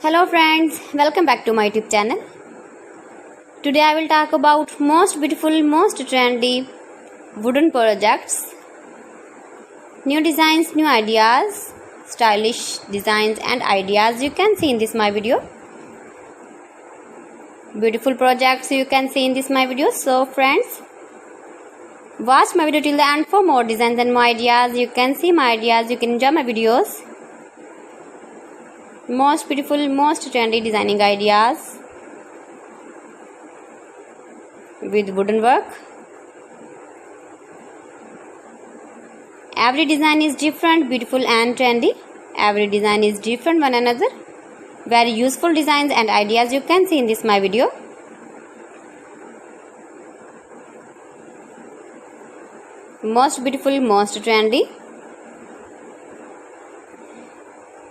Hello friends, welcome back to my YouTube channel. Today I will talk about most beautiful, most trendy wooden projects, new designs, new ideas, stylish designs and ideas you can see in this my video. Beautiful projects you can see in this my video. So friends, watch my video till the end for more designs and more ideas. You can see my ideas, you can enjoy my videos. Most beautiful, most trendy designing ideas with wooden work. Every design is different, beautiful and trendy. Every design is different one another. Very useful designs and ideas you can see in this my video. Most beautiful, most trendy.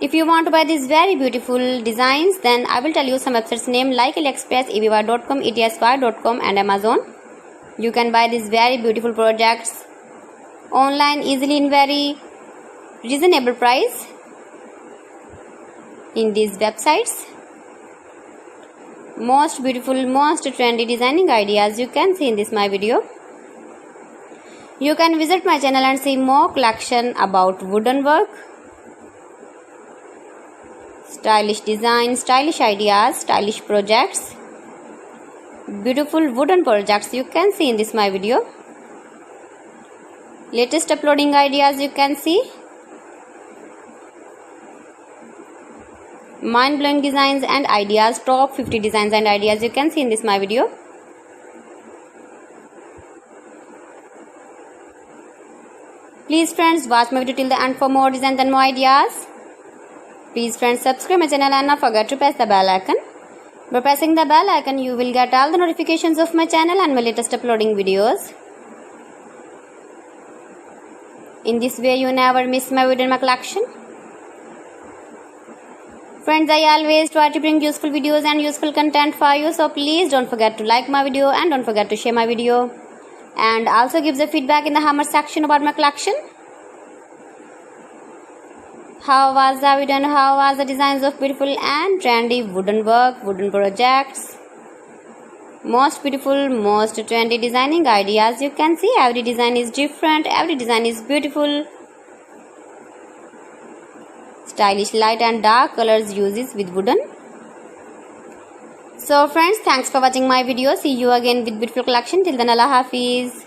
If you want to buy these very beautiful designs, then I will tell you some websites name like AliExpress, eBay.com, etsy.com and Amazon. You can buy these very beautiful projects online easily in very reasonable price in these websites. Most beautiful, most trendy designing ideas you can see in this my video. You can visit my channel and see more collection about wooden work, stylish design, stylish ideas, stylish projects, beautiful wooden projects you can see in this my video. Latest uploading ideas you can see. Mind-blowing designs and ideas, top 50 designs and ideas you can see in this my video. Please friends, watch my video till the end for more designs and more ideas. Please friends, subscribe my channel and not forget to press the bell icon. By pressing the bell icon, you will get all the notifications of my channel and my latest uploading videos. In this way, you never miss my video in my collection. Friends, I always try to bring useful videos and useful content for you. So please don't forget to like my video and don't forget to share my video. And also give the feedback in the comment section about my collection. How was the video and how was the designs of beautiful and trendy wooden work, wooden projects? Most beautiful, most trendy designing ideas you can see. Every design is different, every design is beautiful. Stylish light and dark colors uses with wooden. So friends, thanks for watching my video. See you again with beautiful collection. Till then, Allah Hafiz.